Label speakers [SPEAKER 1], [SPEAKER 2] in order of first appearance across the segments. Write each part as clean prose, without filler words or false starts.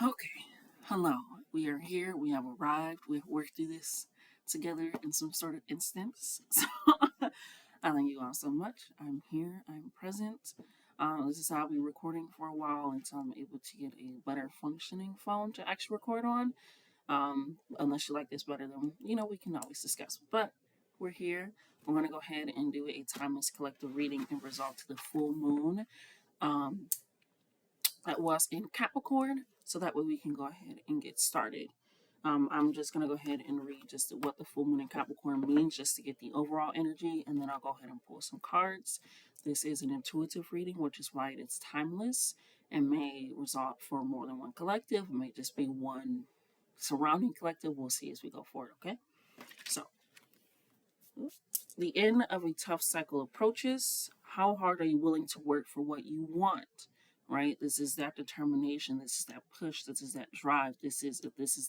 [SPEAKER 1] Okay, hello. We are here. We have arrived. We have worked through this together in some sort of instance. So I thank you all so much. I'm here. I'm present. This is how I'll be recording for a while until I'm able to get a better functioning phone to actually record on. Unless you like this better, then we can always discuss. But we're here. We're going to go ahead and do a timeless collective reading in result to the full moon. Um, that was in Capricorn, so that way we can go ahead and get started. I'm just going to go ahead and read just what the full moon in Capricorn means, just to get the overall energy, and then I'll go ahead and pull some cards. This is an intuitive reading, which is why it's timeless and may result for more than one collective. It may just be one surrounding collective. We'll see as we go forward, okay? So, the end of a tough cycle approaches. How hard are you willing to work for what you want? Right? This is that determination. This is that push. This is that drive. This is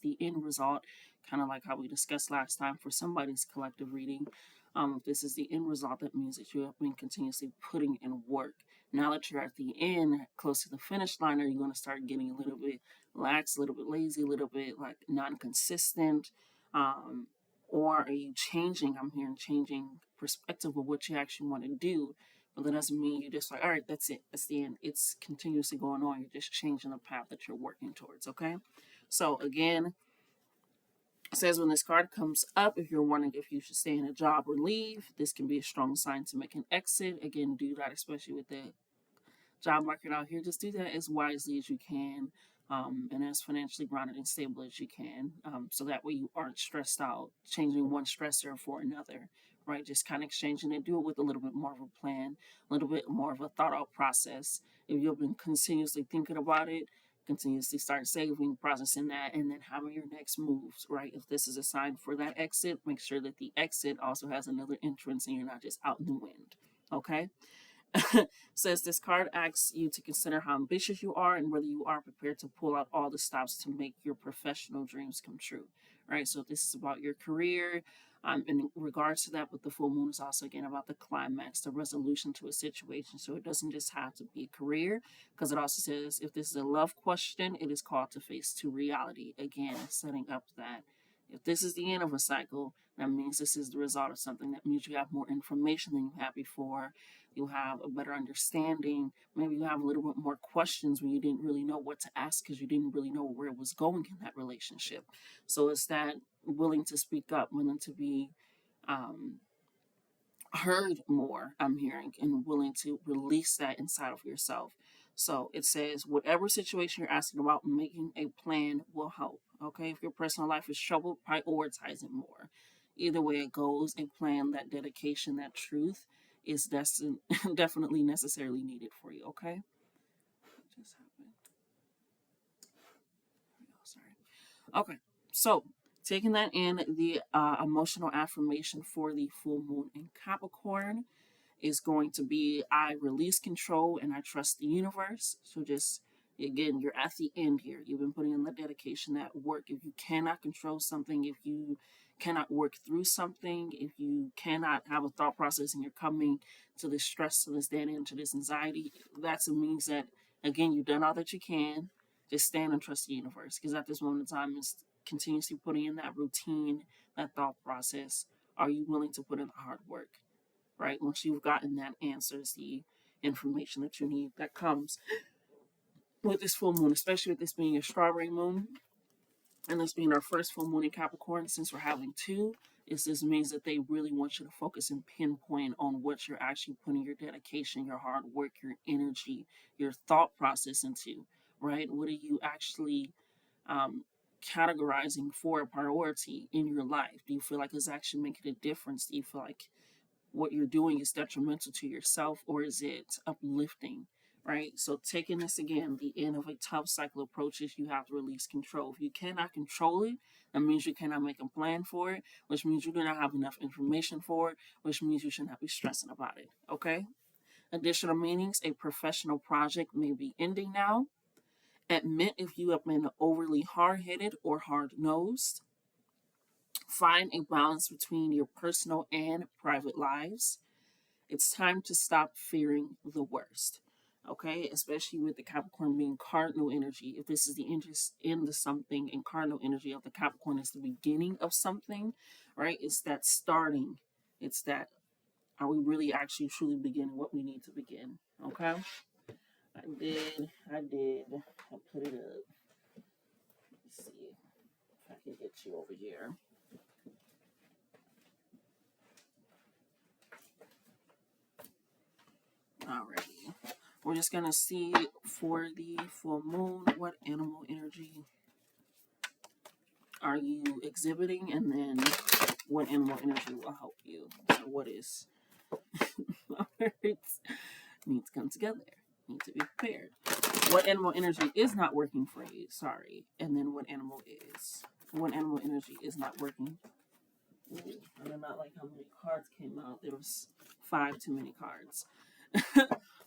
[SPEAKER 1] the end result, kind of like how we discussed last time for somebody's collective reading. If this is the end result, that means that you have been continuously putting in work. Now that you're at the end, close to the finish line, are you going to start getting a little bit lax, a little bit lazy, a little bit like non-consistent? Um, or are you changing? I'm hearing changing perspective of what you actually want to do. But that doesn't mean you just like, all right, that's it. That's the end. It's continuously going on. You're just changing the path that you're working towards. Okay. So again, it says when this card comes up, if you're wondering if you should stay in a job or leave, this can be a strong sign to make an exit. Again, do that, especially with the job market out here. Just do that as wisely as you can, and as financially grounded and stable as you can, so that way you aren't stressed out changing one stressor for another, right? Just kind of exchanging it. Do it with a little bit more of a plan, a little bit more of a thought out process. If you've been continuously thinking about it, continuously start saving, processing that, and then having your next moves, right? If this is a sign for that exit, make sure that the exit also has another entrance and you're not just out in the wind. Okay. Says this card asks you to consider how ambitious you are and whether you are prepared to pull out all the stops to make your professional dreams come true. Right. So this is about your career. In regards to that, but the full moon is also again about the climax, the resolution to a situation. So it doesn't just have to be a career, because it also says if this is a love question, it is called to face to reality. Again, setting up that if this is the end of a cycle, that means this is the result of something. That means you have more information than you had before. You have a better understanding. Maybe you have a little bit more questions when you didn't really know what to ask because you didn't really know where it was going in that relationship. So it's that willing to speak up, willing to be um, heard more, I'm hearing, and willing to release that inside of yourself. So it says, whatever situation you're asking about, making a plan will help. Okay, if your personal life is troubled, prioritize it more. Either way it goes, a plan, that dedication, that truth is definitely necessarily needed for you. Okay, what just happened? Oh, sorry. Okay, so taking that in, the emotional affirmation for the full moon in Capricorn is going to be I release control and I trust the universe. So just again, you're at the end here. You've been putting in the dedication, that work. If you cannot control something, if you cannot work through something, if you cannot have a thought process and you're coming to this stress, to this dead end, to this anxiety, that means that again you've done all that you can. Just stand and trust the universe, because at this moment in time is continuously putting in that routine, that thought process. Are you willing to put in the hard work? Right? Once you've gotten that answers, the information that you need that comes with this full moon, especially with this being a strawberry moon and this being our first full moon in Capricorn, since we're having two, this means that they really want you to focus and pinpoint on what you're actually putting your dedication, your hard work, your energy, your thought process into, right? What are you actually um, categorizing for a priority in your life? Do you feel like it's actually making a difference? Do you feel like what you're doing is detrimental to yourself, or is it uplifting? Right? So taking this again, the end of a tough cycle approaches, you have to release control. If you cannot control it, that means you cannot make a plan for it, which means you do not have enough information for it, which means you should not be stressing about it. Okay? Additional meanings, a professional project may be ending now. Admit if you have been overly hard headed or hard nosed. Find a balance between your personal and private lives. It's time to stop fearing the worst. Okay, especially with the Capricorn being cardinal energy. If this is the interest in the something, and cardinal energy of the Capricorn is the beginning of something, right? It's that starting. It's that, are we really actually truly beginning what we need to begin? Okay. I put it up. Let's see if I can get you over here. Alrighty. We're just gonna see for the full moon, what animal energy are you exhibiting, and then what animal energy will help you. So what is words need to come together, need to be prepared. What animal energy is not working for you? Sorry. And then what animal is? What animal energy is not working? Ooh, I do not like how many cards came out. There was 5 too many cards.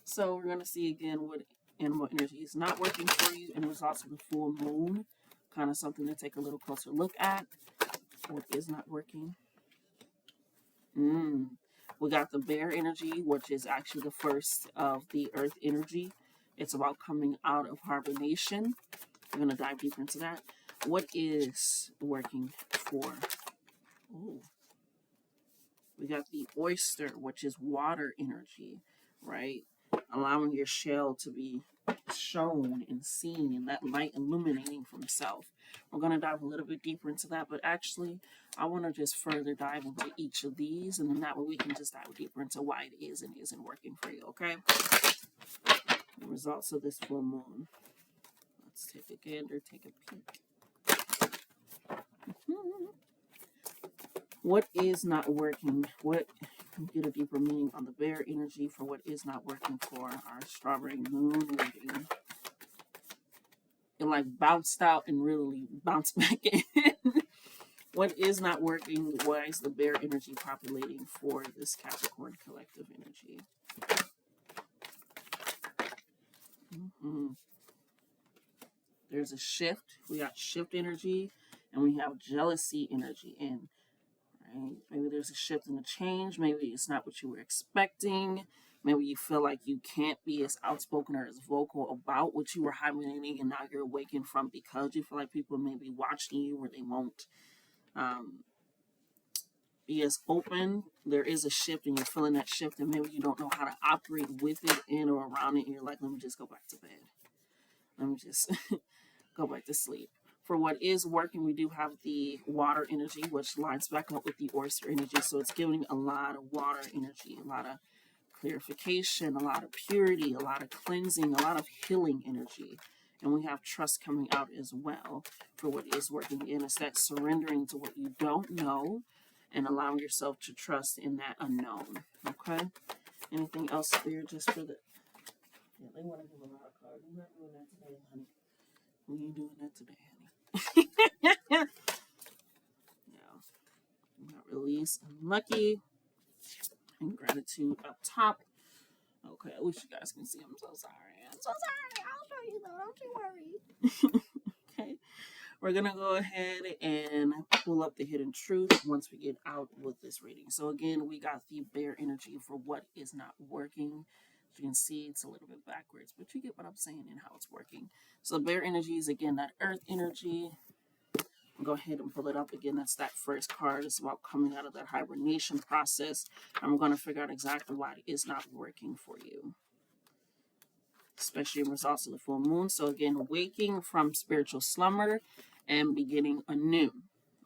[SPEAKER 1] So we're gonna see again what animal energy is not working for you, and there's also the full moon, kind of something to take a little closer look at. What is not working? We got the bear energy, which is actually the first of the earth energy. It's about coming out of hibernation. We're going to dive deeper into that. What is working for? Ooh. We got the oyster, which is water energy, right? Allowing your shell to be shown and seen, and that light illuminating from self. We're going to dive a little bit deeper into that, but actually I want to just further dive into each of these, and then that way we can just dive deeper into why it is and isn't working for you. Okay, the results of this full moon. Let's take a gander, take a peek. What is not working? What, get a deeper meaning on the bear energy for what is not working for our strawberry moon reading. It like bounced out and really bounced back in. What is not working? Why is the bear energy populating for this Capricorn collective energy? There's a shift. We got shift energy, and we have jealousy energy. And right, maybe there's a shift and a change. Maybe it's not what you were expecting. Maybe you feel like you can't be as outspoken or as vocal about what you were hibernating, and now you're awakened from, because you feel like people may be watching you, or they won't be as open. There is a shift, and you're feeling that shift, and maybe you don't know how to operate with it, in or around it, and you're like, let me just go back to bed. Let me just go back to sleep. For what is working, we do have the water energy, which lines back up with the oyster energy. So it's giving a lot of water energy, a lot of clarification, a lot of purity, a lot of cleansing, a lot of healing energy. And we have trust coming out as well for what is working. And it's that surrendering to what you don't know and allowing yourself to trust in that unknown. Okay? Anything else there just for the... Yeah, they want to give a lot of cards. You're not doing that today, honey. We ain't doing that today, honey. Yeah. We got release and lucky. And gratitude up top. Okay, I wish you guys can see. I'm so sorry. I'm so sorry. I'll show you though. Don't you worry. Okay. We're going to go ahead and pull up the hidden truth once we get out with this reading. So again, we got the bear energy for what is not working. As you can see, it's a little bit backwards, but you get what I'm saying and how it's working. So bear energy is, again, that earth energy. Go ahead and pull it up again. That's that first card. It's about coming out of that hibernation process. And we're going to figure out exactly why it is not working for you, especially in results of the full moon. So again, waking from spiritual slumber and beginning anew,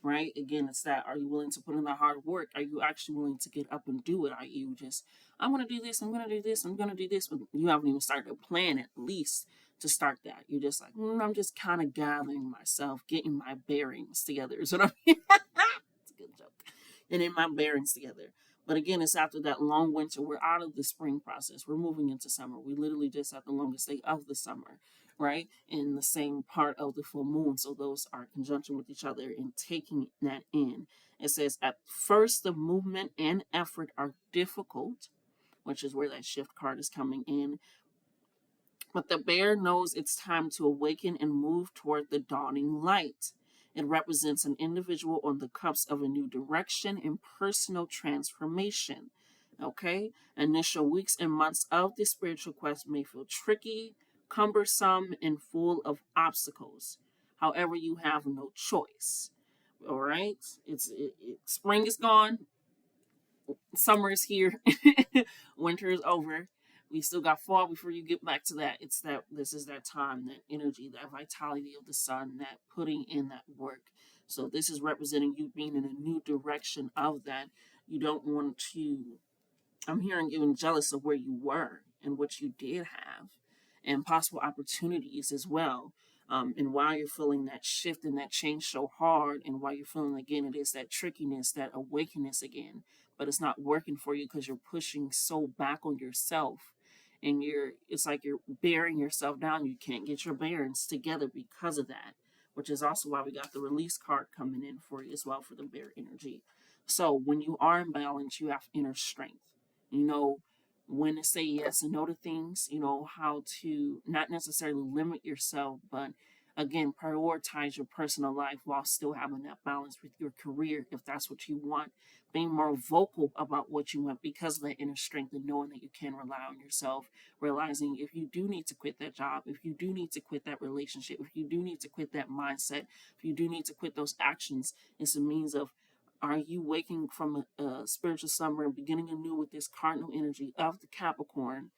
[SPEAKER 1] right? Again, it's that, are you willing to put in the hard work? Are you actually willing to get up and do it? Are you just, I'm going to do this, I'm going to do this, I'm going to do this, but you haven't even started a plan at least to start that. You're just like, I'm just kind of gathering myself, getting my bearings together. Is what I mean? It's a good joke. Getting my bearings together. But again, it's after that long winter. We're out of the spring process. We're moving into summer. We literally just at the longest day of the summer, right? In the same part of the full moon. So those are in conjunction with each other and taking that in. It says, at first, the movement and effort are difficult, which is where that shift card is coming in. But the bear knows it's time to awaken and move toward the dawning light. It represents an individual on the cusp of a new direction and personal transformation. Okay? Initial weeks and months of this spiritual quest may feel tricky, cumbersome, and full of obstacles. However, you have no choice. All right? Spring is gone, summer is here, winter is over. We still got fall before you get back to that. It's that this is that time, that energy, that vitality of the sun, that putting in that work. So this is representing you being in a new direction of that. You don't want to, I'm hearing, even jealous of where you were and what you did have and possible opportunities as well. And while you're feeling that shift and that change so hard, and while you're feeling again, it is that trickiness, that awakeness again, but it's not working for you because you're pushing so back on yourself, and it's like you're bearing yourself down. You can't get your bearings together because of that, which is also why we got the release card coming in for you as well for the bear energy. So when you are in balance, you have inner strength. You know when to say yes and no to things. You know how to not necessarily limit yourself, but again, prioritize your personal life while still having that balance with your career if that's what you want. Being more vocal about what you want because of that inner strength and knowing that you can rely on yourself. Realizing if you do need to quit that job, if you do need to quit that relationship, if you do need to quit that mindset, if you do need to quit those actions, it's a means of, are you waking from a spiritual summer and beginning anew with this cardinal energy of the Capricorn,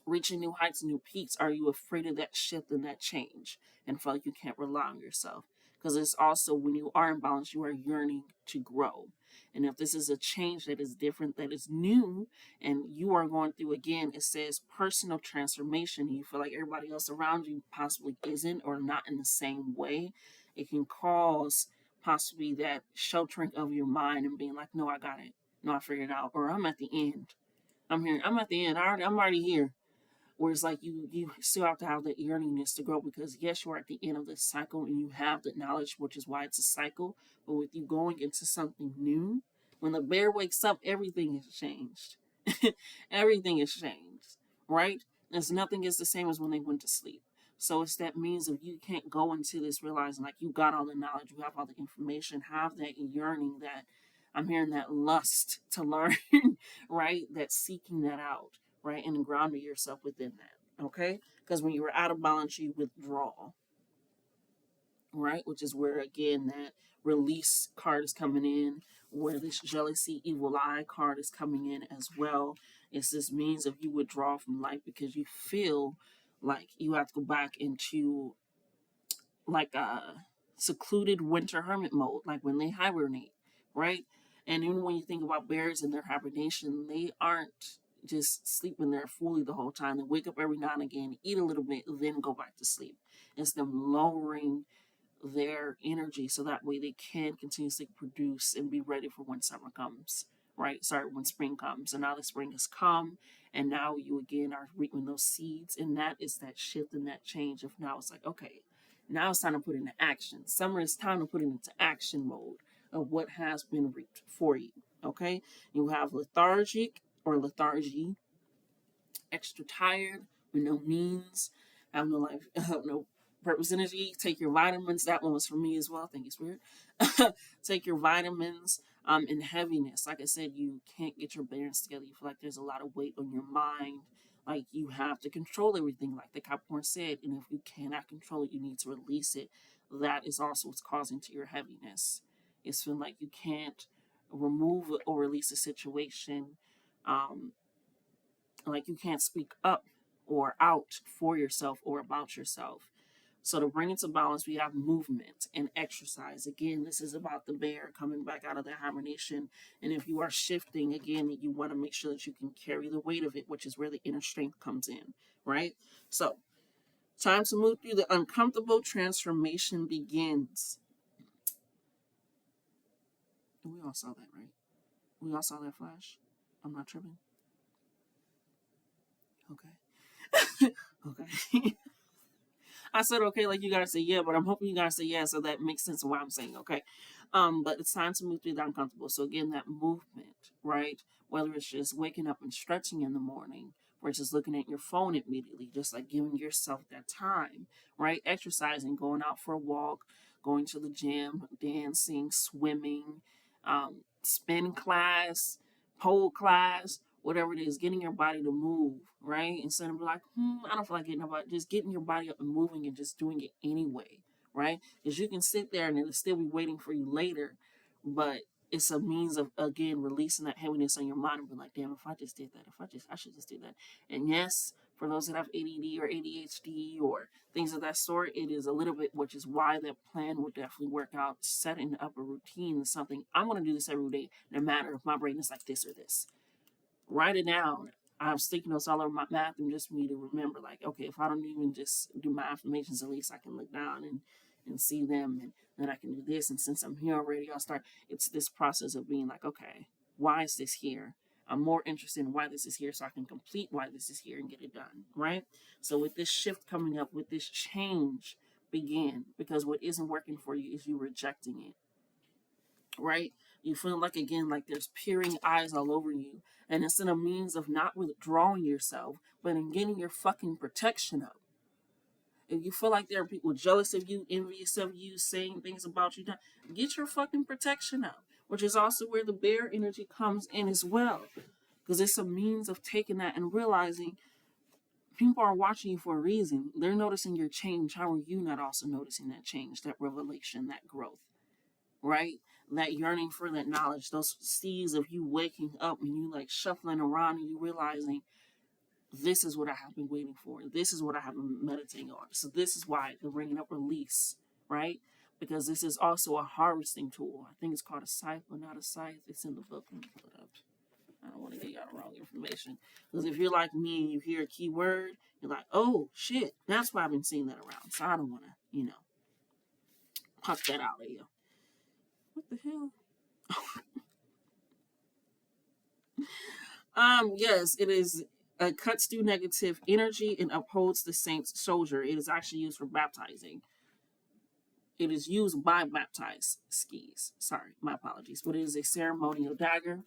[SPEAKER 1] reaching new heights and new peaks? Are you afraid of that shift and that change and feel like you can't rely on yourself? Because it's also when you are in balance, you are yearning to grow. And if this is a change that is different, that is new, and you are going through, again, it says personal transformation, and you feel like everybody else around you possibly isn't or not in the same way, it can cause possibly that sheltering of your mind and being like, no, I got it. No, I figured it out. Or I'm at the end. I'm at the end. I'm already here. Whereas like you still have to have the yearningness to grow, because yes, you're at the end of the cycle and you have the knowledge, which is why it's a cycle. But with you going into something new, when the bear wakes up, everything has changed. Everything has changed, right? There's nothing is the same as when they went to sleep. So it's that means of you can't go into this realizing like you got all the knowledge, you have all the information, have that yearning, that I'm hearing that lust to learn, right? That seeking that out, right? And grounding yourself within that, okay? Because when you are out of balance, you withdraw, right? Which is where, again, that release card is coming in, where this jealousy, evil eye card is coming in as well. It's this means of you withdraw from life because you feel like you have to go back into like a secluded winter hermit mode, like when they hibernate, right? And even when you think about bears and their hibernation, they aren't just sleeping there fully the whole time. They wake up every now and again, eat a little bit, then go back to sleep. It's them lowering their energy so that way they can continuously produce and be ready for when summer comes, right? Sorry, when spring comes. And now the spring has come, and now you again are reaping those seeds. And that is that shift and that change of now it's like, okay, now it's time to put into action. Summer is time to put it into action mode of what has been reaped for you. Okay? You have lethargic or lethargy, extra tired with no means, have no life, no purpose, energy. Take your vitamins. That one was for me as well. I think it's weird. Take your vitamins. And heaviness. Like I said, you can't get your bearings together. You feel like there's a lot of weight on your mind. Like you have to control everything, like the Capricorn said. And if you cannot control it, you need to release it. That is also what's causing to your heaviness. It's feeling like you can't remove or release a situation. Um, like you can't speak up or out for yourself or about yourself. So to bring it to balance, we have movement and exercise. Again, this is about the bear coming back out of the hibernation. And if you are shifting, again, you want to make sure that you can carry the weight of it, which is where the inner strength comes in, right? So time to move through the uncomfortable transformation begins. We all saw that, right? We all saw that flash. I'm not tripping. Okay. Okay. I said okay, like you guys say yeah, but I'm hoping you guys say yeah, so that makes sense of what I'm saying, okay? But it's time to move through the uncomfortable. So again, that movement, right? Whether it's just waking up and stretching in the morning, or just looking at your phone immediately, just like giving yourself that time, right? Exercising, going out for a walk, going to the gym, dancing, swimming, spin class, pole class, whatever it is, getting your body to move, right? Instead of like, I don't feel like getting up, just getting your body up and moving and just doing it anyway, right? Because you can sit there and it'll still be waiting for you later, but it's a means of, again, releasing that heaviness on your mind and be like, damn, if I just did that, I should just do that. And yes, for those that have ADD or ADHD or things of that sort, it is a little bit, which is why that plan would definitely work out. Setting up a routine is something I'm going to do this every day, no matter if my brain is like this or this. Write it down. I have sticky notes all over my math and just for me to remember, like, okay, if I don't even just do my affirmations, at least I can look down and see them, and then I can do this. And since I'm here already, I'll start. It's this process of being like, okay, why is this here? I'm more interested in why this is here so I can complete why this is here and get it done, right? So with this shift coming up, with this change begin, because what isn't working for you is you rejecting it, right? You feel like, again, like there's peering eyes all over you. And it's in a means of not withdrawing yourself, but in getting your fucking protection up. If you feel like there are people jealous of you, envious of you, saying things about you, get your fucking protection up, which is also where the bear energy comes in as well. Because it's a means of taking that and realizing people are watching you for a reason. They're noticing your change. How are you not also noticing that change, that revelation, that growth? Right? That yearning for that knowledge, those seeds of you waking up and you like shuffling around and you realizing this is what I have been waiting for. This is what I have been meditating on. So this is why the bringing up release, right? Because this is also a harvesting tool. I think it's called a scythe, but not a scythe. It's in the book. Let me pull it up. I don't want to get y'all the wrong information. Because if you're like me and you hear a key word, you're like, oh shit, that's why I've been seeing that around. So I don't want to, puff that out of you. What the hell? Yes, it is. Cuts through negative energy and upholds the saint's soldier. It is actually used for baptizing. It is used by baptized skis. Sorry, my apologies. But it is a ceremonial dagger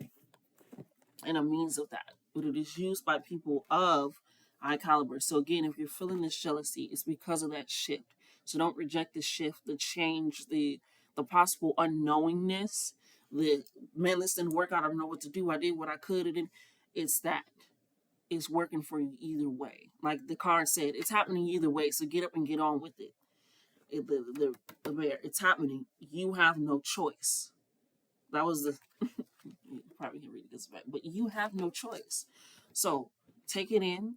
[SPEAKER 1] and a means of that. But it is used by people of high caliber. So again, if you're feeling this jealousy, it's because of that shift. So don't reject the shift, the change, the possible unknowingness. The man, this didn't work out. I don't know what to do. I did what I could, and it's that. It's working for you either way. Like the card said, it's happening either way. So get up and get on with it. The bear, it's happening. You have no choice. That was the you probably can read this back, but you have no choice. So take it in.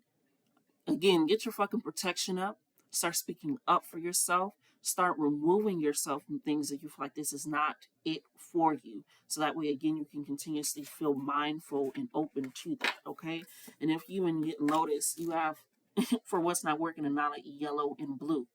[SPEAKER 1] Again, get your fucking protection up. Start speaking up for yourself. Start removing yourself from things that you feel like this is not it for you. So that way, again, you can continuously feel mindful and open to that, okay? And if you notice, you have, for what's not working, a amount of yellow and blue.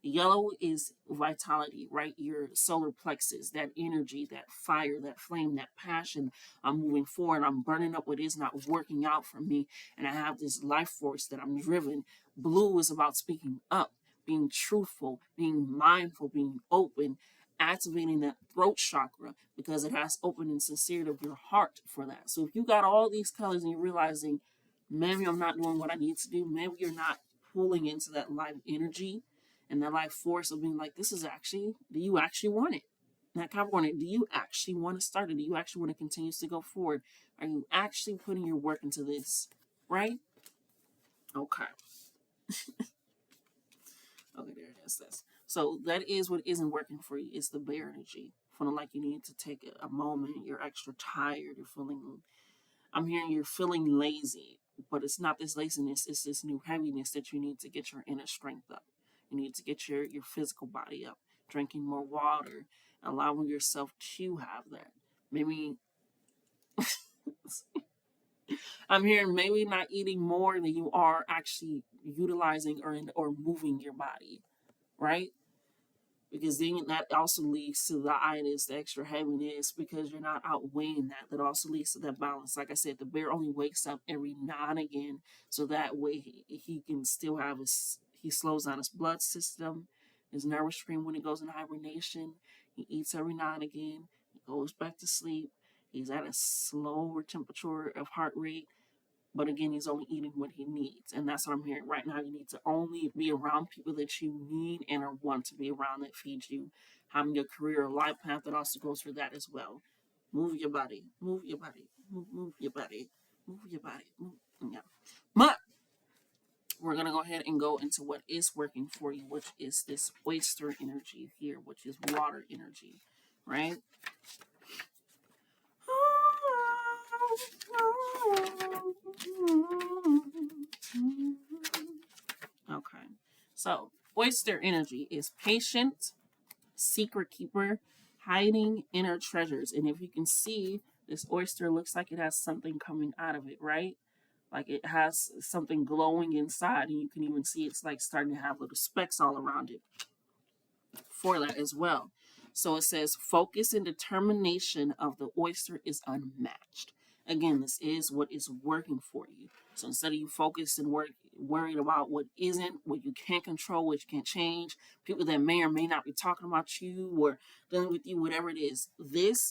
[SPEAKER 1] Yellow is vitality, right? Your solar plexus, that energy, that fire, that flame, that passion. I'm moving forward. I'm burning up what is not working out for me. And I have this life force that I'm driven. Blue is about speaking up, being truthful, being mindful, being open, activating that throat chakra because it has open and sincerity of your heart for that. So if you got all these colors and you're realizing, maybe I'm not doing what I need to do, maybe you're not pulling into that life energy and that life force of being like, this is actually, do you actually want it? That Capricorn, do you actually want to start it? Do you actually want to continue to go forward? Are you actually putting your work into this? Right? Okay. Okay, there it is. This. So that is what isn't working for you. It's the bear energy. Feeling like you need to take a moment. You're extra tired. You're feeling, I'm hearing you're feeling lazy. But it's not this laziness. It's this new heaviness that you need to get your inner strength up. You need to get your physical body up, drinking more water, allowing yourself to have that. Maybe I'm hearing maybe not eating more than you are actually utilizing or moving your body, right? Because then that also leads to the itis, the extra heaviness, because you're not outweighing that. That also leads to that balance. Like I said, the bear only wakes up every now and again, so that way he can still have he slows down his blood system, his nervous stream when he goes into hibernation. He eats every now and again. He goes back to sleep. He's at a slower temperature of heart rate. But again, he's only eating what he needs. And that's what I'm hearing right now. You need to only be around people that you need and or want to be around that feeds you. Having a career or life path that also goes for that as well. Move your body. Move your body. Move your body. Move your body. Move. Yeah. But we're going to go ahead and go into what is working for you, which is this oyster energy here, which is water energy, right? Okay. So, oyster energy is patient, secret keeper, hiding inner treasures. And if you can see, this oyster looks like it has something coming out of it, right? Like it has something glowing inside, and you can even see it's like starting to have little specks all around it for that as well. So it says focus and determination of the oyster is unmatched. Again, this is what is working for you. So instead of you focused and worried about what isn't, what you can't control, what you can't change, people that may or may not be talking about you or dealing with you, whatever it is,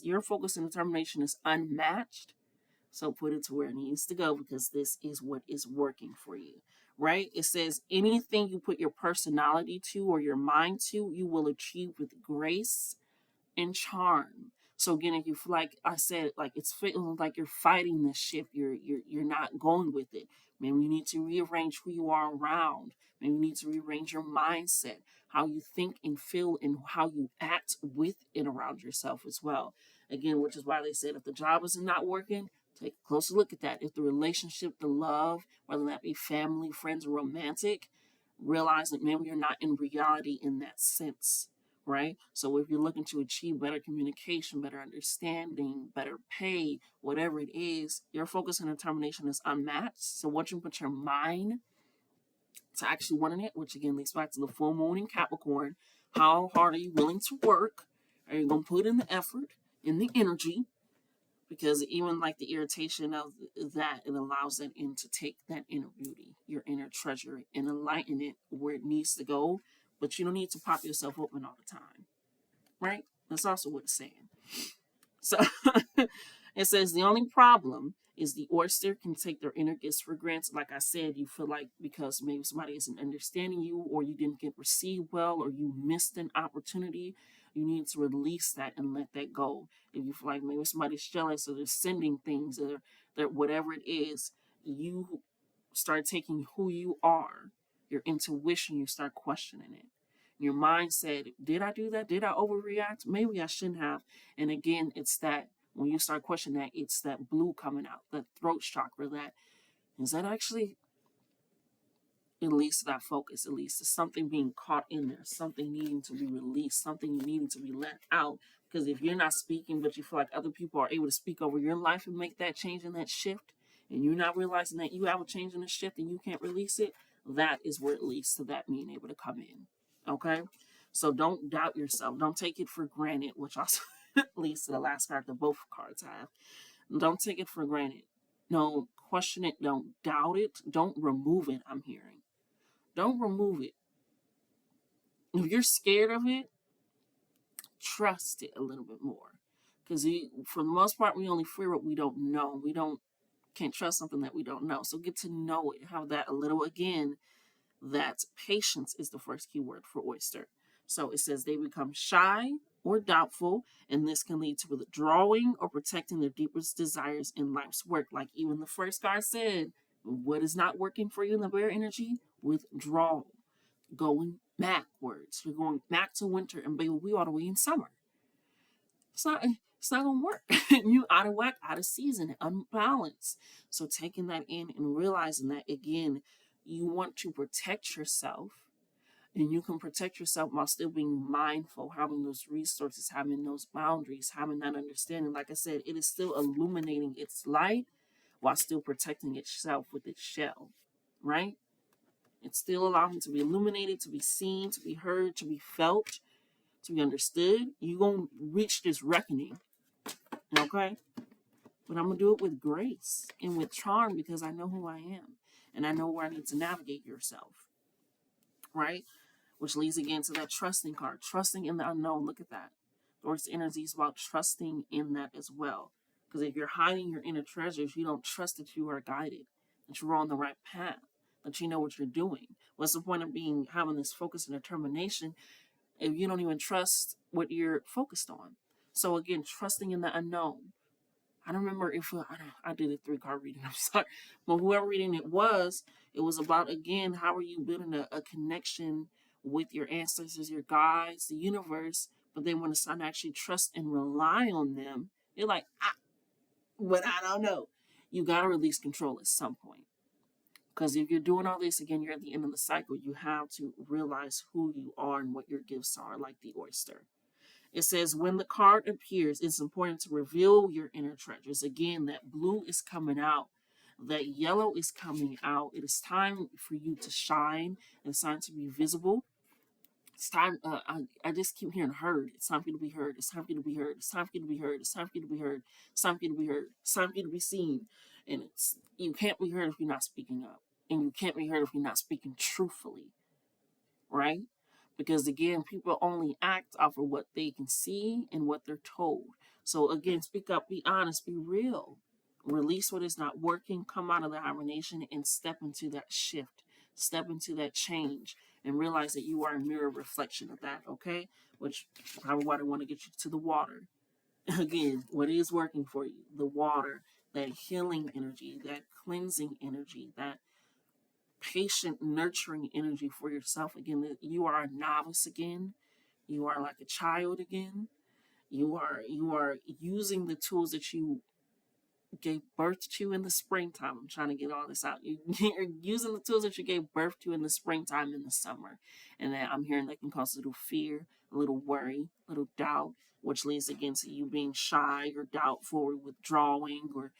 [SPEAKER 1] your focus and determination is unmatched. So put it to where it needs to go because this is what is working for you, right? It says anything you put your personality to or your mind to, you will achieve with grace and charm. So again, if you feel like I said, like it's feeling like you're fighting this ship, you're not going with it. Maybe you need to rearrange who you are around. Maybe you need to rearrange your mindset, how you think and feel, and how you act with and around yourself as well. Again, which is why they said if the job is not working, take a closer look at that. If the relationship, the love, whether that be family, friends, or romantic, realize that maybe you're not in reality in that sense, right? So if you're looking to achieve better communication, better understanding, better pay, whatever it is, your focus and determination is unmatched. So once you put your mind to actually wanting it, which again leads back to the full moon in Capricorn, how hard are you willing to work? Are you going to put in the effort, in the energy? Because even like the irritation of that, it allows that in to take that inner beauty, your inner treasure, and enlighten it where it needs to go. But you don't need to pop yourself open all the time, right? That's also what it's saying. So it says the only problem is the oyster can take their inner gifts for granted. Like I said, you feel like because maybe somebody isn't understanding you, or you didn't get received well, or you missed an opportunity, you need to release that and let that go. If you feel like maybe somebody's jealous or they're sending things or they're whatever it is, you start taking who you are, your intuition, you start questioning it. Your mind said, did I do that? Did I overreact? Maybe I shouldn't have. And again, it's that when you start questioning that, it's that blue coming out, that throat chakra, that is that actually, it leads to that focus. It leads to something being caught in there, something needing to be released, something needing to be let out. Because if you're not speaking, but you feel like other people are able to speak over your life and make that change and that shift, and you're not realizing that you have a change and a shift and you can't release it, that is where it leads to that being able to come in. Okay? So don't doubt yourself. Don't take it for granted, which also leads to the last card that both cards have. Don't take it for granted. Don't question it. Don't doubt it. Don't remove it, I'm hearing. Don't remove it. If you're scared of it, trust it a little bit more. Because for the most part, we only fear what we don't know. We can't trust something that we don't know. So get to know it. Have that a little again. That patience is the first key word for oyster. So it says they become shy or doubtful, and this can lead to withdrawing or protecting their deepest desires in life's work. Like even the first card said, what is not working for you in the bear energy? Withdrawal. Going backwards. You're going back to winter, and baby, we all the way in summer. It's not gonna work. You out of whack, out of season, unbalanced. So taking that in and realizing that again, you want to protect yourself, and you can protect yourself while still being mindful, having those resources, having those boundaries, having that understanding. Like I said, it is still illuminating its light while still protecting itself with its shell, right? It's still allowing to be illuminated, to be seen, to be heard, to be felt, to be understood. You're going to reach this reckoning, okay? But I'm going to do it with grace and with charm because I know who I am and I know where I need to navigate yourself, right? Which leads again to that trusting card, trusting in the unknown. Look at that. Lord's energy is about trusting in that as well. Because if you're hiding your inner treasures, you don't trust that you are guided, that you're on the right path, that you know what you're doing. What's the point of having this focus and determination if you don't even trust what you're focused on? So again, trusting in the unknown. I don't remember if I did a 3 card reading. I'm sorry, but whoever reading it was about, again, how are you building a connection with your ancestors, your guides, the universe. But then when it's time to actually trust and rely on them, you're like, but I don't know. You gotta release control at some point. Because if you're doing all this again, you're at the end of the cycle. You have to realize who you are and what your gifts are, like the oyster. It says, when the card appears, it's important to reveal your inner treasures. Again, that blue is coming out. That yellow is coming out. It is time for you to shine. It's time to be visible. It's time. I just keep hearing heard. It's time for you to be heard. It's time for you to be heard. It's time for you to be heard. It's time for you to be heard. It's time for you to be heard. It's time for you to be seen. And it's you can't be heard if you're not speaking up, and you can't be heard if you're not speaking truthfully, right? Because again, people only act off of what they can see and what they're told. So again, speak up, be honest, be real. Release what is not working, come out of the hibernation and step into that shift, step into that change, and realize that you are a mirror reflection of that, okay? Which probably why I want to get you to the water. Again, what is working for you? The water, that healing energy, that cleansing energy, that patient, nurturing energy for yourself again. That you are a novice again. You are like a child again. You are using the tools that you gave birth to in the springtime. I'm trying to get all this out. You're using the tools that you gave birth to in the springtime, in the summer, and that I'm hearing that can cause a little fear, a little worry, a little doubt, which leads again to you being shy or doubtful or withdrawing or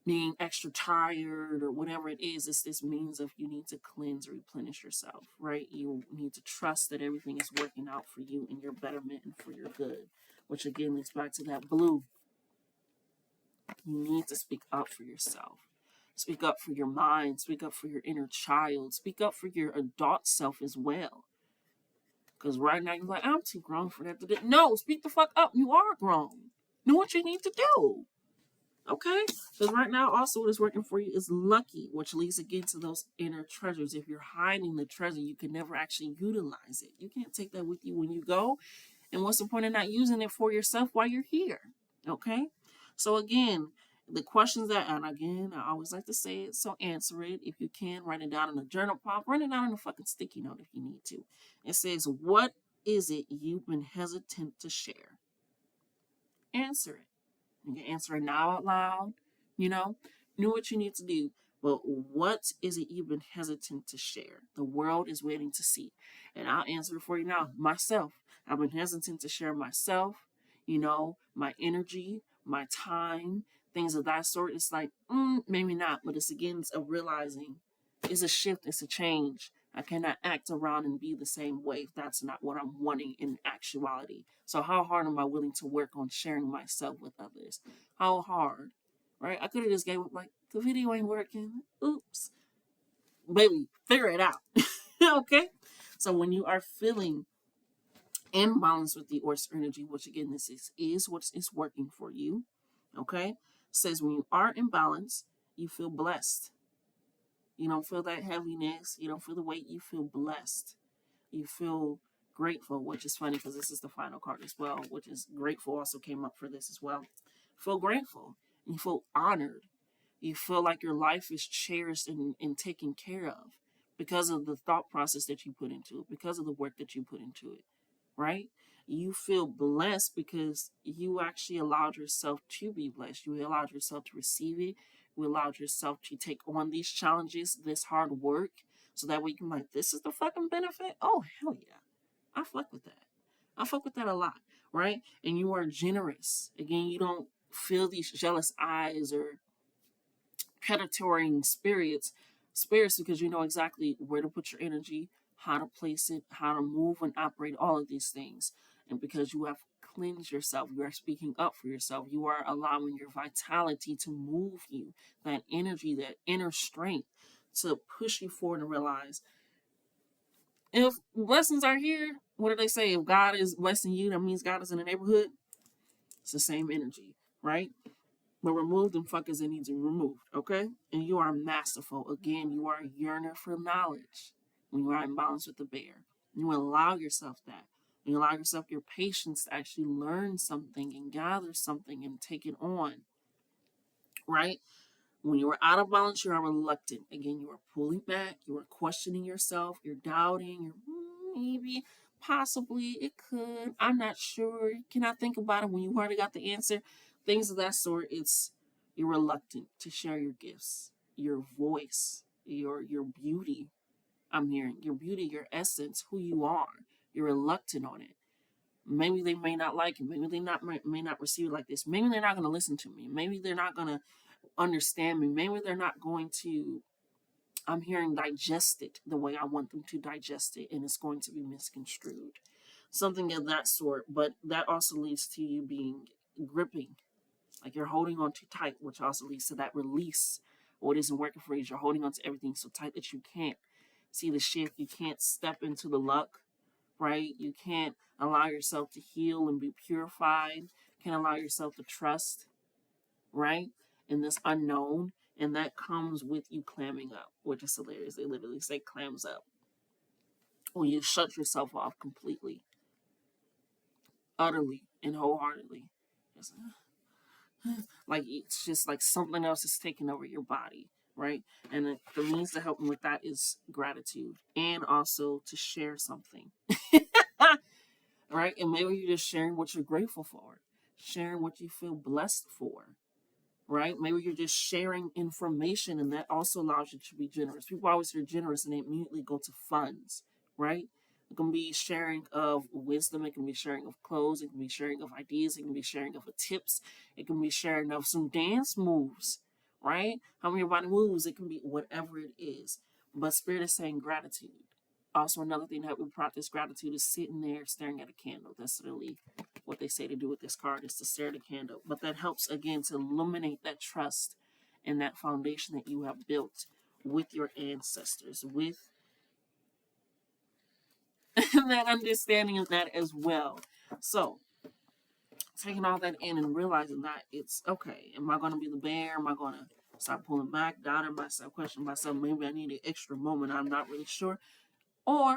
[SPEAKER 1] being extra tired or whatever it is. It's this means of you need to cleanse or replenish yourself, right? You need to trust that everything is working out for you in your betterment and for your good, which again leads back to that blue. You need to speak up for yourself. Speak up for your mind. Speak up for your inner child. Speak up for your adult self as well. Because right now you're like, I'm too grown for that. No, speak the fuck up. You are grown. Know what you need to do. Okay? Because right now, also, what is working for you is lucky, which leads again to those inner treasures. If you're hiding the treasure, you can never actually utilize it. You can't take that with you when you go. And what's the point of not using it for yourself while you're here? Okay? So, again, the questions that, and again, I always like to say it, so answer it. If you can, write it down in a journal pop, write it down in a fucking sticky note if you need to. It says, what is it you've been hesitant to share? Answer it. You can answer it now out loud, you know, know what you need to do. But what is it you've been hesitant to share? The world is waiting to see. And I'll answer it for you now. Myself. I've been hesitant to share myself, my energy, my time, things of that sort. It's like, maybe not. But it's again, it's a realizing. It's a shift. It's a change. I cannot act around and be the same way if that's not what I'm wanting in actuality. So how hard am I willing to work on sharing myself with others? How hard? Right? I could have just gave up like, the video ain't working. Oops. Baby, figure it out. Okay? So when you are feeling imbalance with the oyster energy, which again, this is what is working for you. Okay? It says when you are in balance, you feel blessed. You don't feel that heaviness. You don't feel the weight. You feel blessed. You feel grateful, which is funny because this is the final card as well, which is grateful also came up for this as well. Feel grateful. You feel honored. You feel like your life is cherished and taken care of because of the thought process that you put into it, because of the work that you put into it, right? You feel blessed because you actually allowed yourself to be blessed. You allowed yourself to receive it. You allowed yourself to take on these challenges, this hard work, so that way you can be like, this is the fucking benefit? Oh, hell yeah. I fuck with that. I fuck with that a lot, right? And you are generous. Again, you don't feel these jealous eyes or predatory spirits because you know exactly where to put your energy, how to place it, how to move and operate all of these things. And because you have cleansed yourself, you are speaking up for yourself, you are allowing your vitality to move you, that energy, that inner strength to push you forward and realize if blessings are here, what do they say? If God is blessing you, that means God is in the neighborhood. It's the same energy, right? But remove them fuckers that need to be removed, okay? And you are masterful. Again, you are a yearner for knowledge when you are in balance with the bear. You allow yourself that. You allow yourself your patience to actually learn something and gather something and take it on. right? When you are out of balance, you are reluctant. Again, you are pulling back, you are questioning yourself, you're doubting, you're maybe, possibly, it could, I'm not sure. Can I think about it when you already got the answer? Things of that sort. You're reluctant to share your gifts, your voice, your beauty. I'm hearing your beauty, your essence, who you are. You're reluctant on it. Maybe they may not like it. Maybe they may not receive it like this. Maybe they're not going to listen to me. Maybe they're not going to understand me. Maybe they're not going to, I'm hearing, digest it the way I want them to digest it, and it's going to be misconstrued. Something of that sort. But that also leads to you being gripping, like you're holding on too tight, which also leads to that release. What isn't working for you is you're holding on to everything so tight that you can't see the shift. You can't step into the luck, right? You can't allow yourself to heal and be purified. You can't allow yourself to trust, right? In this unknown. And that comes with you clamming up, which is hilarious. They literally say clams up. When you shut yourself off completely, utterly, and wholeheartedly. Just, like it's just like something else is taking over your body, right? And the means to help me with that is gratitude, and also to share something. Right? And maybe you're just sharing what you're grateful for, sharing what you feel blessed for, right? Maybe you're just sharing information, and that also allows you to be generous. People always hear generous and they immediately go to funds, right? It can be sharing of wisdom, it can be sharing of clothes, it can be sharing of ideas, it can be sharing of tips, it can be sharing of some dance moves, right? How many your body moves, it can be whatever it is. But Spirit is saying gratitude. Also, another thing that we practice gratitude is sitting there staring at a candle. That's really what they say to do with this card, is to stare at a candle. But that helps, again, to illuminate that trust and that foundation that you have built with your ancestors, with that understanding of that as well. So, taking all that in and realizing that it's okay. Am I going to be the bear? Am I going to start pulling back, doubting myself, questioning myself? Maybe I need an extra moment. I'm not really sure. Or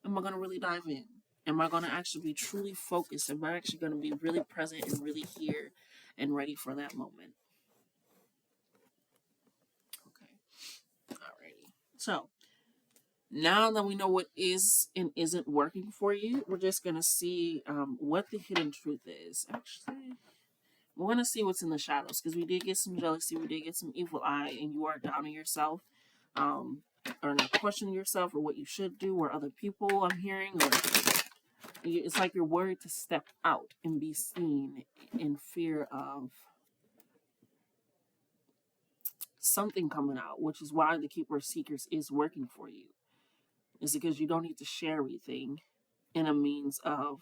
[SPEAKER 1] am I going to really dive in? Am I going to actually be truly focused? Am I actually going to be really present and really here and ready for that moment? Okay. Alrighty. So, now that we know what is and isn't working for you, we're just going to see what the hidden truth is. Actually, we're going to see what's in the shadows, because we did get some jealousy, we did get some evil eye, and you are doubting yourself, or not questioning yourself, or what you should do, or other people, I'm hearing, or it's like you're worried to step out and be seen, in fear of something coming out, which is why the Keeper of Secrets is working for you. Is because you don't need to share everything in a means of,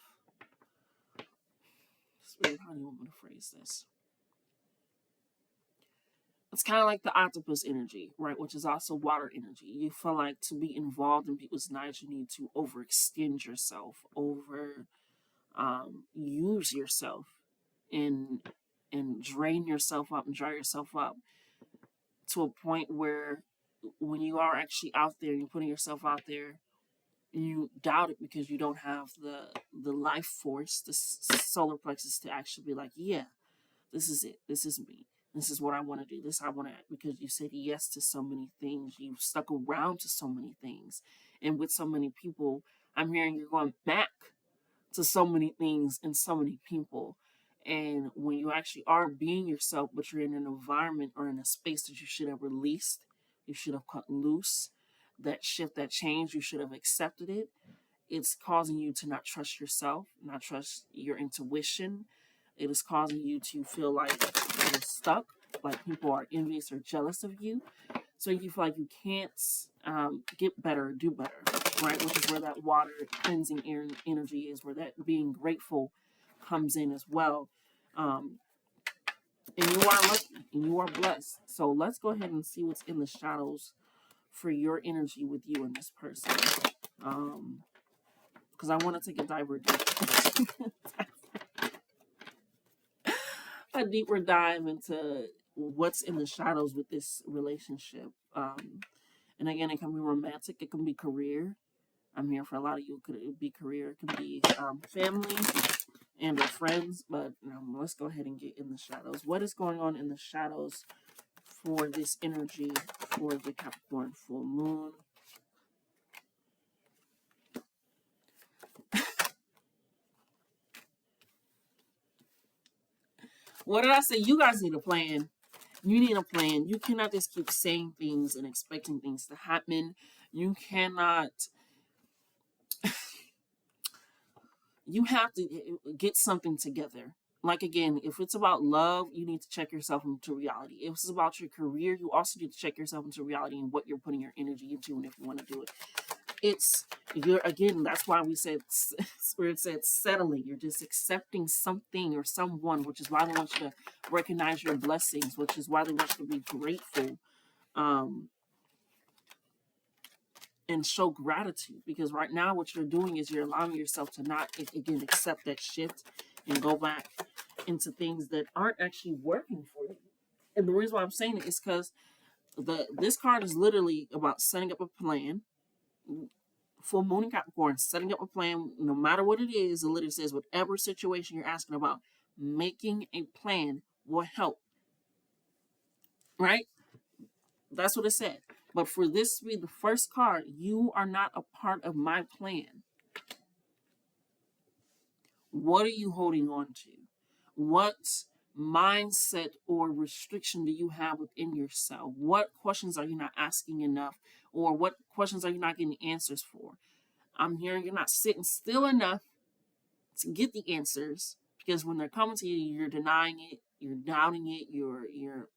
[SPEAKER 1] how do you want me to phrase this? It's kind of like the octopus energy, right? Which is also water energy. You feel like to be involved in people's lives, you need to overextend yourself, use yourself, and drain yourself up and dry yourself up to a point where, when you are actually out there, you're putting yourself out there, you doubt it because you don't have the life force, the solar plexus, to actually be like, yeah, this is it. This is me. This is what I want to do. This I want to, because you said yes to so many things. You've stuck around to so many things. And with so many people, I'm hearing you're going back to so many things and so many people. And when you actually are being yourself, but you're in an environment or in a space that you should have released, you should have cut loose, that shift, that change, you should have accepted it. It's causing you to not trust yourself, not trust your intuition. It is causing you to feel like you're stuck, like people are envious or jealous of you. So you feel like you can't get better, do better, right? Which is where that water cleansing energy is, where that being grateful comes in as well. And you are lucky and you are blessed. So let's go ahead and see what's in the shadows for your energy with you and this person. Because I want to take a a deeper dive into what's in the shadows with this relationship. And again, it can be romantic, it can be career, I'm here for a lot of you. It could be career, it could be family and or friends. But let's go ahead and get in the shadows. What is going on in the shadows for this energy for the Capricorn full moon? What did I say? You guys need a plan. You need a plan. You cannot just keep saying things and expecting things to happen. You cannot. You have to get something together. Like, again, if it's about love, you need to check yourself into reality. If it's about your career, you also need to check yourself into reality and what you're putting your energy into, and if you want to do it. You're, again, that's why we said, Spirit said settling. You're just accepting something or someone, which is why they want you to recognize your blessings, which is why they want you to be grateful. And show gratitude, because right now what you're doing is you're allowing yourself to not, again, accept that shift and go back into things that aren't actually working for you. And the reason why I'm saying it is because this card is literally about setting up a plan. Full moon in Capricorn, setting up a plan, no matter what it is. It literally says whatever situation you're asking about, making a plan will help. Right? That's what it said. But for this to be the first card, you are not a part of my plan. What are you holding on to? What mindset or restriction do you have within yourself? What questions are you not asking enough? Or what questions are you not getting answers for? I'm hearing you're not sitting still enough to get the answers, because when they're coming to you, you're denying it, you're doubting it, you're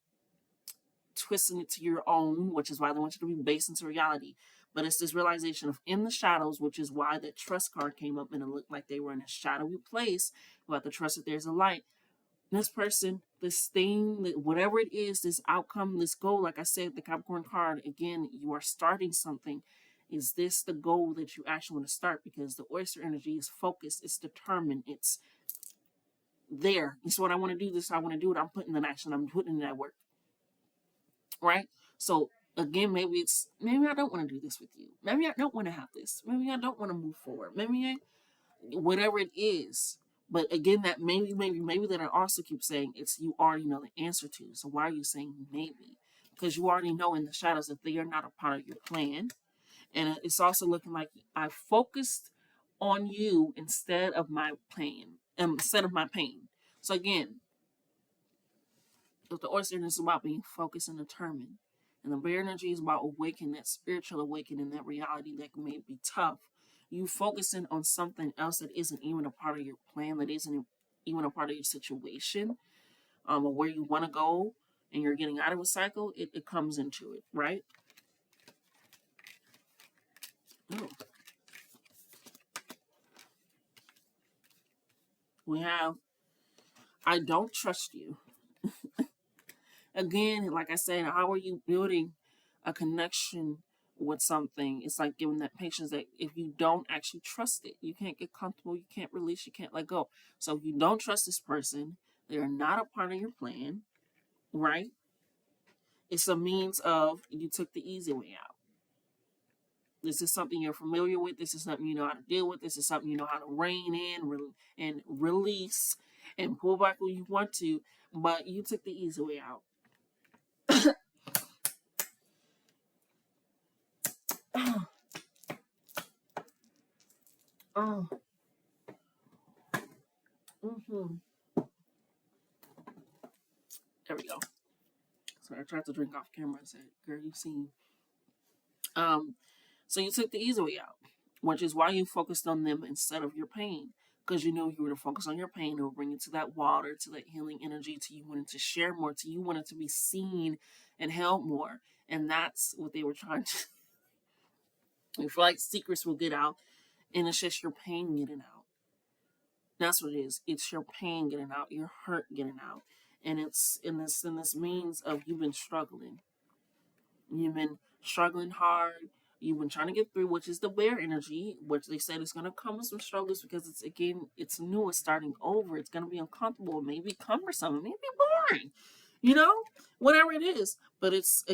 [SPEAKER 1] twisting it to your own, which is why they want you to be based into reality. But it's this realization of in the shadows, which is why that trust card came up and it looked like they were in a shadowy place. You have to trust that there's a light. This person, this thing, whatever it is, this outcome, this goal, like I said, the Capricorn card, again, you are starting something. Is this the goal that you actually want to start? Because the oyster energy is focused, it's determined, it's there. It's what I want to do, this I want to do it. I'm putting in action, I'm putting in that work. Right? So again, maybe I don't want to do this with you. Maybe I don't want to have this. Maybe I don't want to move forward. Whatever it is. But again, that maybe that I also keep saying it's you already know the answer to. So why are you saying maybe? Because you already know in the shadows that they are not a part of your plan. And it's also looking like I focused on you instead of my pain. So again, if the oyster is about being focused and determined, and the bear energy is about awakening, that spiritual awakening, that reality that may be tough, you focusing on something else that isn't even a part of your plan, that isn't even a part of your situation, or where you want to go, and you're getting out of a cycle, it comes into it, right? Oh. We have, I don't trust you. Again, like I said, how are you building a connection with something? It's like giving that patience that if you don't actually trust it, you can't get comfortable, you can't release, you can't let go. So if you don't trust this person, they are not a part of your plan, right? It's a means of you took the easy way out. This is something you're familiar with. This is something you know how to deal with. This is something you know how to rein in and release and pull back when you want to, but you took the easy way out. Oh. Mm-hmm. There we go. So I tried to drink off camera. I said, "Girl, you seen." So you took the easy way out, which is why you focused on them instead of your pain, because you knew you were to focus on your pain. It would bring you to that water, to that healing energy, to you wanting to share more, to you wanting to be seen and held more, and that's what they were trying to. You feel like secrets will get out, and it's just your pain getting out. That's what it is. It's your pain getting out, your hurt getting out, and it's in this means of you've been struggling. You've been struggling hard. You've been trying to get through, which is the bear energy, which they said is going to come with some struggles because it's new, it's starting over. It's going to be uncomfortable, maybe cumbersome, maybe boring, whatever it is. But it's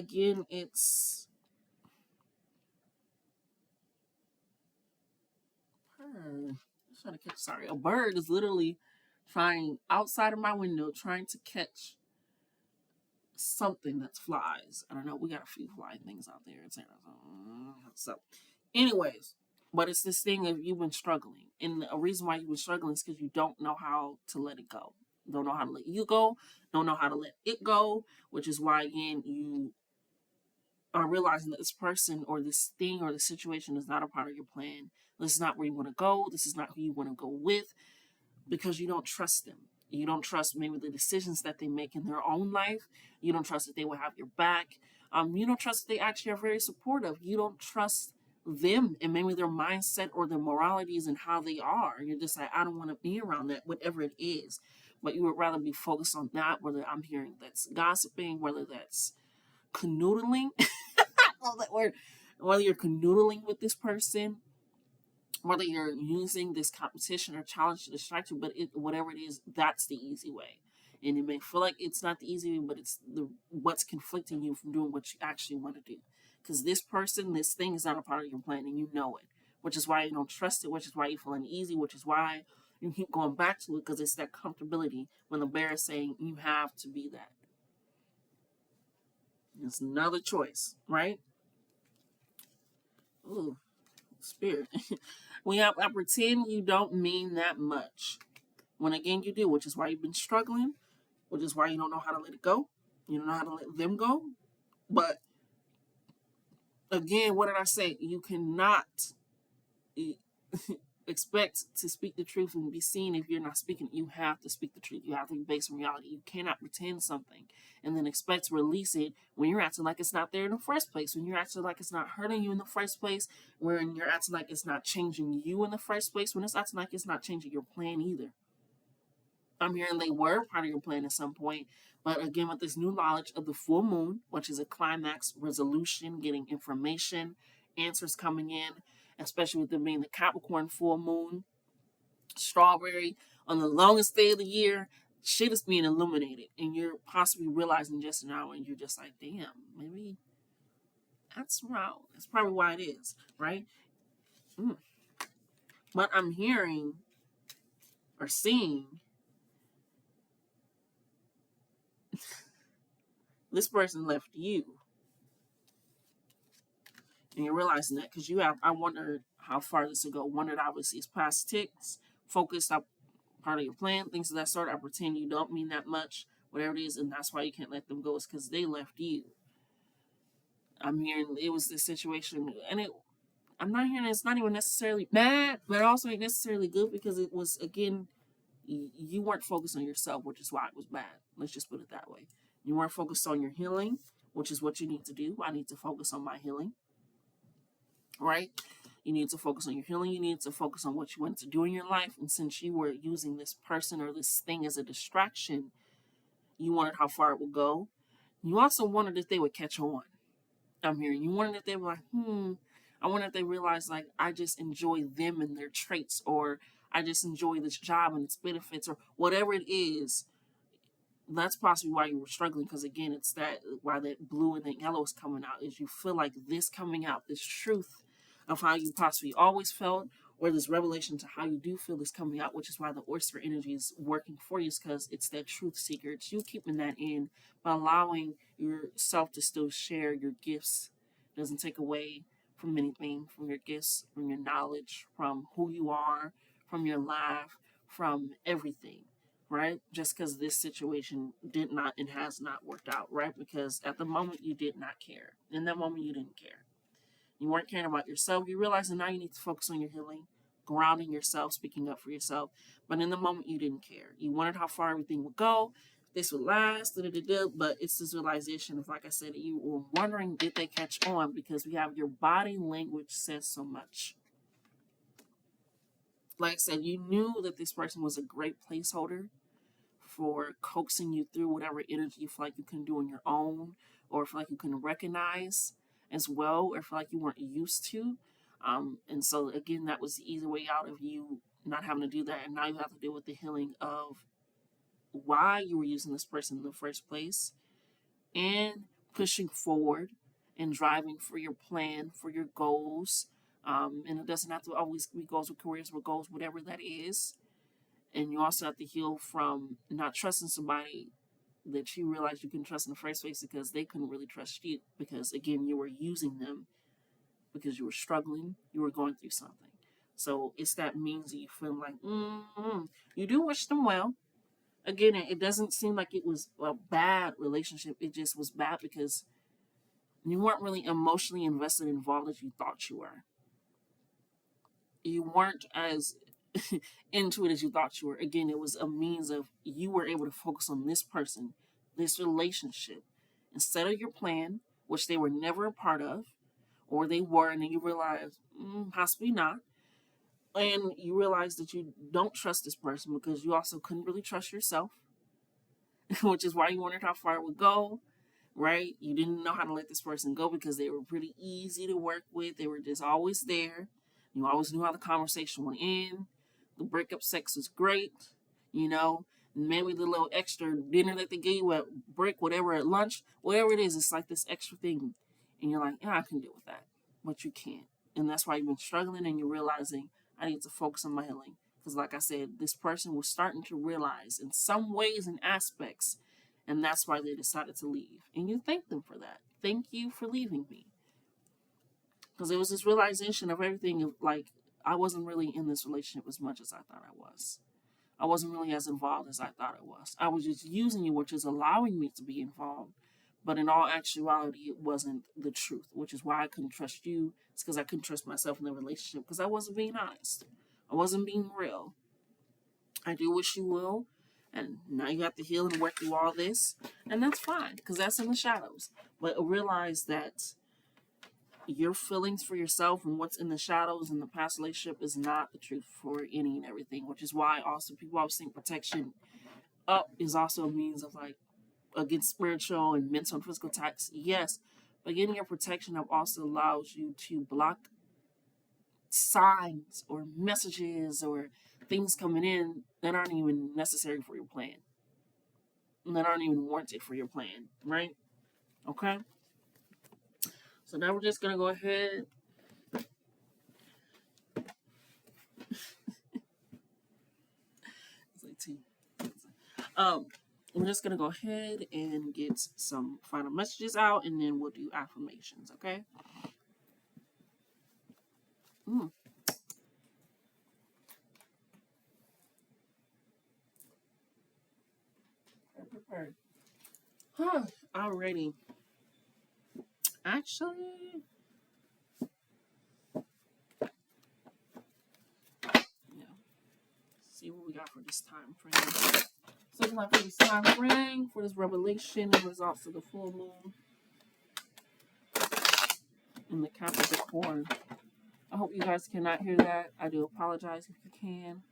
[SPEAKER 1] Sorry, a bird is literally trying outside of my window, trying to catch something that flies. I don't know. We got a few flying things out there. So, anyways, but it's this thing of you've been struggling, and a reason why you've been struggling is because you don't know how to let it go. Don't know how to let you go. Don't know how to let it go, which is why again you are realizing that this person or this thing or the situation is not a part of your plan. This is not where you want to go. This is not who you want to go with because you don't trust them. You don't trust maybe the decisions that they make in their own life. You don't trust that they will have your back. You don't trust that they actually are very supportive. You don't trust them and maybe their mindset or their moralities and how they are. You're just like, I don't want to be around that, whatever it is. But you would rather be focused on that, whether I'm hearing that's gossiping, whether that's canoodling. I love that word. Whether you're canoodling with this person, whether you're using this competition or challenge to distract you, but whatever it is, that's the easy way. And it may feel like it's not the easy way, but it's what's conflicting you from doing what you actually want to do. Because this person, this thing is not a part of your plan, and you know it. Which is why you don't trust it. Which is why you feel uneasy. Which is why you keep going back to it because it's that comfortability when the bear is saying you have to be that. It's another choice, right? Ooh, spirit. I pretend you don't mean that much. When again you do, which is why you've been struggling, which is why you don't know how to let it go. You don't know how to let them go. But again, what did I say? You cannot expect to speak the truth and be seen if you're not speaking. You have to speak the truth. You have to be based on reality. You cannot pretend something and then expect to release it when you're acting like it's not there in the first place, when you're acting like it's not hurting you in the first place, when you're acting like it's not changing you in the first place, when it's acting like it's not changing your plan either. I'm hearing they were part of your plan at some point. But again, with this new knowledge of the full moon, which is a climax resolution, getting information, answers coming in, especially with them being the Capricorn full moon, strawberry, on the longest day of the year, shit is being illuminated. And you're possibly realizing just now, and you're just like, damn, maybe that's wrong. That's probably why it is, right? But I'm hearing or seeing this person left you. And you're realizing that because I wondered how far this will go. Wondered obviously it's past ticks, focused up part of your plan, things of that sort. I pretend you don't mean that much, whatever it is, and that's why you can't let them go. It's because they left you. I'm hearing it was this situation, and I'm not hearing it's not even necessarily bad, but also ain't necessarily good because it was again, you weren't focused on yourself, which is why it was bad. Let's just put it that way. You weren't focused on your healing, which is what you need to do. I need to focus on my healing. Right? You need to focus on your healing. You need to focus on what you want to do in your life. And since you were using this person or this thing as a distraction, you wondered how far it would go. You also wondered if they would catch on. I'm hearing you wondered if they were like, I wonder if they realized like I just enjoy them and their traits, or I just enjoy this job and its benefits, or whatever it is. That's possibly why you were struggling because again it's that why that blue and that yellow is coming out is you feel like this coming out, this truth of how you possibly always felt, or this revelation to how you do feel is coming out, which is why the oyster energy is working for you, because it's that truth seeker. It's you keeping that in, but allowing yourself to still share your gifts. It doesn't take away from anything, from your gifts, from your knowledge, from who you are, from your life, from everything, right? Just because this situation did not and has not worked out, right? Because at the moment you did not care. In that moment you didn't care. You weren't caring about yourself. You realize that now you need to focus on your healing, grounding yourself, speaking up for yourself. But in the moment you didn't care. You wondered how far everything would go. This would last, but it's this realization of, like I said, you were wondering, did they catch on? Because we have your body language says so much. Like I said, you knew that this person was a great placeholder for coaxing you through whatever energy you feel like you couldn't do on your own, or feel like you couldn't recognize as well, or feel like you weren't used to. And so again, that was the easy way out of you not having to do that. And now you have to deal with the healing of why you were using this person in the first place, and pushing forward and driving for your plan, for your goals, And it doesn't have to always be goals with careers, with goals, whatever that is. And you also have to heal from not trusting somebody that you realized you couldn't trust in the first place because they couldn't really trust you. Because again, you were using them because you were struggling, you were going through something. So it's that means that you feel like, you do wish them well. Again, it doesn't seem like it was a bad relationship. It just was bad because you weren't really emotionally invested and involved as you thought you were. You weren't as into it as you thought you were. Again, it was a means of you were able to focus on this person, this relationship, instead of your plan, which they were never a part of, or they were, and then you realize, possibly not. And you realize that you don't trust this person because you also couldn't really trust yourself, which is why you wondered how far it would go, right? You didn't know how to let this person go because they were pretty easy to work with. They were just always there. You always knew how the conversation went in. The breakup sex was great, you know. Maybe the little extra dinner that they gave you at break, whatever, at lunch, whatever it is, it's like this extra thing. And you're like, yeah, I can deal with that. But you can't. And that's why you've been struggling and you're realizing I need to focus on my healing. Because like I said, this person was starting to realize in some ways and aspects, and that's why they decided to leave. And you thank them for that. Thank you for leaving me. Because it was this realization of everything of like, I wasn't really in this relationship as much as I thought I was. I wasn't really as involved as I thought I was. I was just using you, which is allowing me to be involved. But in all actuality, it wasn't the truth, which is why I couldn't trust you. It's because I couldn't trust myself in the relationship because I wasn't being honest. I wasn't being real. I do wish you will. And now you have to heal and work through all this. And that's fine because that's in the shadows. But realize that your feelings for yourself and what's in the shadows in the past relationship is not the truth for any and everything, which is why also people always think protection up is also a means of like against spiritual and mental and physical attacks. Yes, but getting your protection up also allows you to block signs or messages or things coming in that aren't even necessary for your plan, that aren't even warranted for your plan, right? Okay. So now we're just gonna go ahead. It's like tea. We're just gonna go ahead and get some final messages out, and then we'll do affirmations. Okay. Mm. Prepared. Huh. Alrighty. Actually, yeah. See what we got for this time frame. So looking like for this time frame, for this revelation, the results of the full moon in the Capricorn. I hope you guys cannot hear that. I do apologize if you can.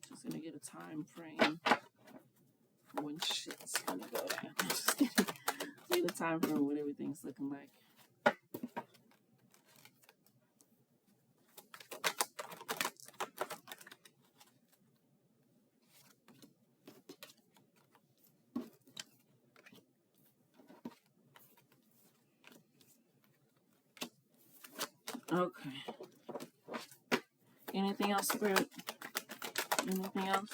[SPEAKER 1] Just gonna get a time frame for when shit's gonna go down. Just kidding. Get a time frame what everything's looking like. Okay. Anything else, Spirit? Anything else?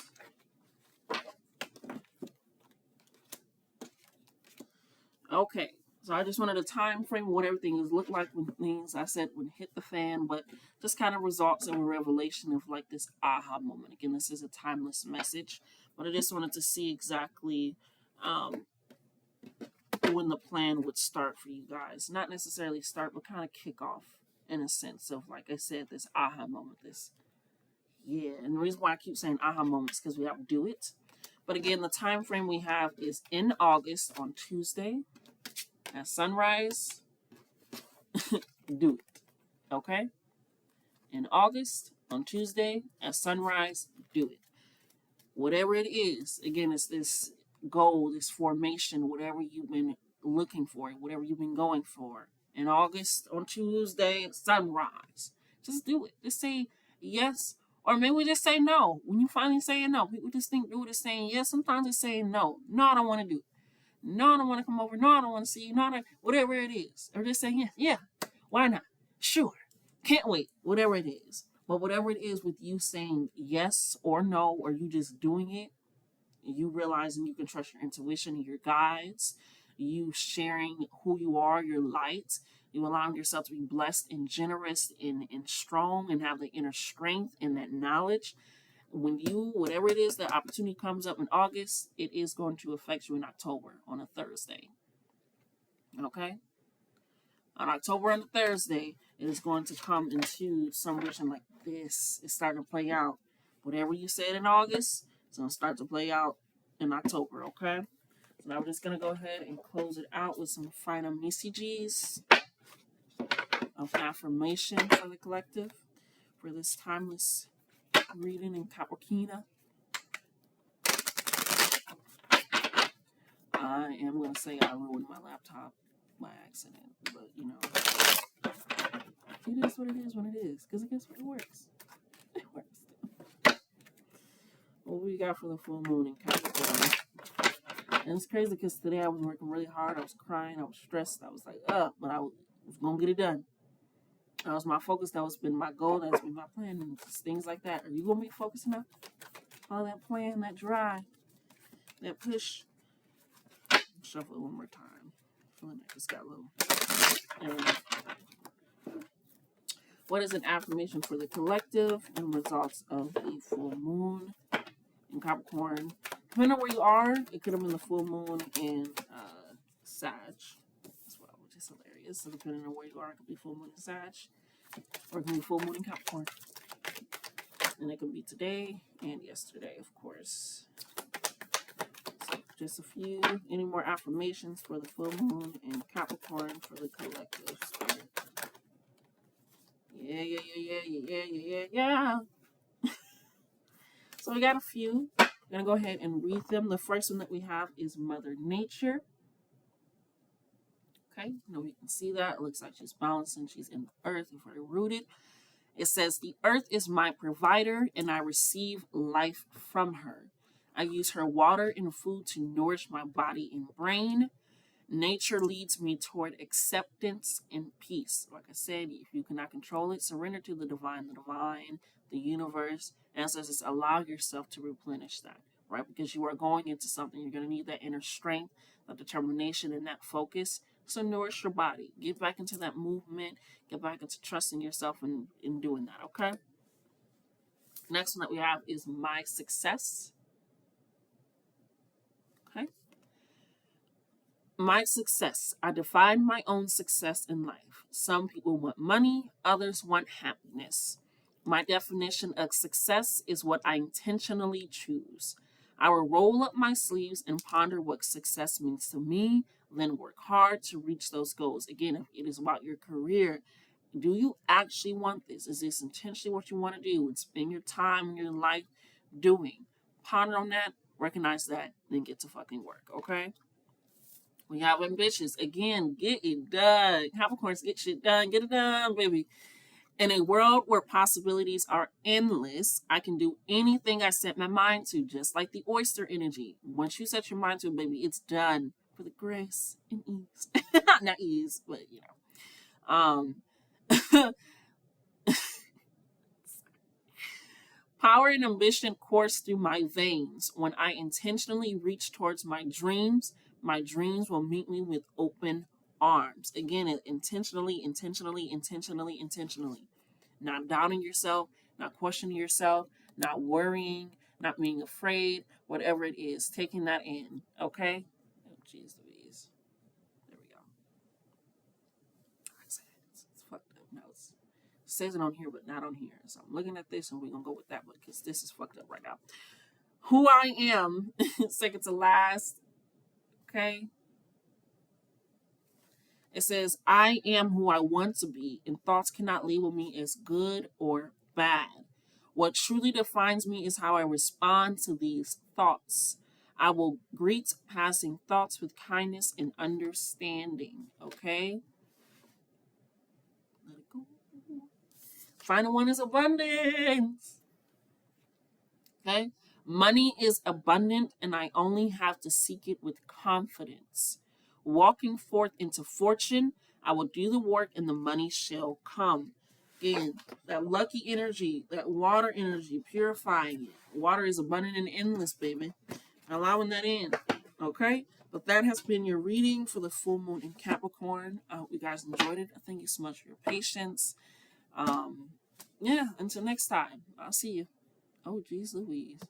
[SPEAKER 1] Okay. So I just wanted a time frame of what everything is look like when things I said would hit the fan, but just kind of results in a revelation of like this aha moment. Again, this is a timeless message, but I just wanted to see exactly when the plan would start for you guys. Not necessarily start, but kind of kick off in a sense of, like I said, this aha moment. This, yeah. And the reason why I keep saying aha moments because we outdo it. But again, the time frame we have is in August on Tuesday at sunrise. Do it. Okay? In August on Tuesday at sunrise, do it. Whatever it is, again, it's this goal, this formation, whatever you've been looking for, whatever you've been going for. In August on Tuesday at sunrise, just do it. Just say yes, or maybe we just say no. When you finally say no, people just think do it as saying yes. Sometimes it's saying no. No, I don't want to do it. No, I don't want to come over. No, I don't want to see you. No, whatever it is. Or just saying, yeah, yeah, why not? Sure. Can't wait. Whatever it is. But whatever it is with you saying yes or no, or you just doing it, you realizing you can trust your intuition and your guides, you sharing who you are, your light, you allowing yourself to be blessed and generous and strong and have the inner strength and that knowledge. When you, whatever it is, the opportunity comes up in August, it is going to affect you in October on a Thursday. Okay? On October on a Thursday, it is going to come into some vision like this. It's starting to play out. Whatever you said in August, it's going to start to play out in October, okay? So now we're just going to go ahead and close it out with some final messages of affirmation for the collective for this timeless reading in Capricorn. I am going to say I ruined my laptop by accident, but you know, it is what it is when it is, because guess what? It works. It works. What we got for the full moon in Capricorn? And it's crazy because today I was working really hard. I was crying. I was stressed. I was like, but I was going to get it done. That was my focus. That was been my goal. That's been my plan. And just things like that. Are you going to be focusing on that plan, that drive, that push? Shuffle it one more time. Feeling like it's got a little. And what is an affirmation for the collective and results of the full moon in Capricorn? Depending on where you are, it could have been the full moon in Sag as well, which is hilarious. So depending on where you are, it could be full moon in Sag, or it could be full moon in Capricorn. And it could be today and yesterday, of course. So just a few. Any more affirmations for the full moon in Capricorn for the collective? Yeah. So we got a few. I'm going to go ahead and read them. The first one that we have is Mother Nature. Okay, you can see that. It looks like she's balancing. She's in the earth, very rooted. It says, the earth is my provider and I receive life from her. I use her water and food to nourish my body and brain. Nature leads me toward acceptance and peace. Like I said, if you cannot control it, surrender to the divine, the universe. And it says, just allow yourself to replenish that, right? Because you are going into something. You're going to need that inner strength, that determination, and that focus. So nourish your body. Get back into that movement. Get back into trusting yourself in doing that, okay? Next one that we have is my success. Okay. My success. I define my own success in life. Some people want money, others want happiness. My definition of success is what I intentionally choose. I will roll up my sleeves and ponder what success means to me, then work hard to reach those goals. Again, if it is about your career, do you actually want this? Is this intentionally what you want to do? And spend your time in your life doing. Ponder on that, recognize that, then get to fucking work, okay? We have ambitious. Again, get it done. Capricorns, get shit done. Get it done, baby. In a world where possibilities are endless, I can do anything I set my mind to, just like the oyster energy. Once you set your mind to it, baby, it's done for the grace and ease. Not ease, but you know. Power and ambition course through my veins. When I intentionally reach towards my dreams will meet me with open arms. Again, intentionally. Not doubting yourself, not questioning yourself, not worrying, not being afraid, whatever it is, taking that in, okay? Oh, jeez Louise. There we go. It's fucked up. No, it says it on here, but not on here. So I'm looking at this, and we're going to go with that one because this is fucked up right now. Who I am, second to last, okay? It says, I am who I want to be, and thoughts cannot label me as good or bad. What truly defines me is how I respond to these thoughts. I will greet passing thoughts with kindness and understanding. Okay? Let it go. Final one is abundance. Okay? Money is abundant, and I only have to seek it with confidence. Walking forth into fortune, I will do the work, and the money shall come. Again, that lucky energy, that water energy, purifying it. Water is abundant and endless, baby. Allowing that in. Okay? But that has been your reading for the full moon in Capricorn. I hope you guys enjoyed it. Thank you so much for your patience. Yeah, until next time. I'll see you. Oh, geez Louise.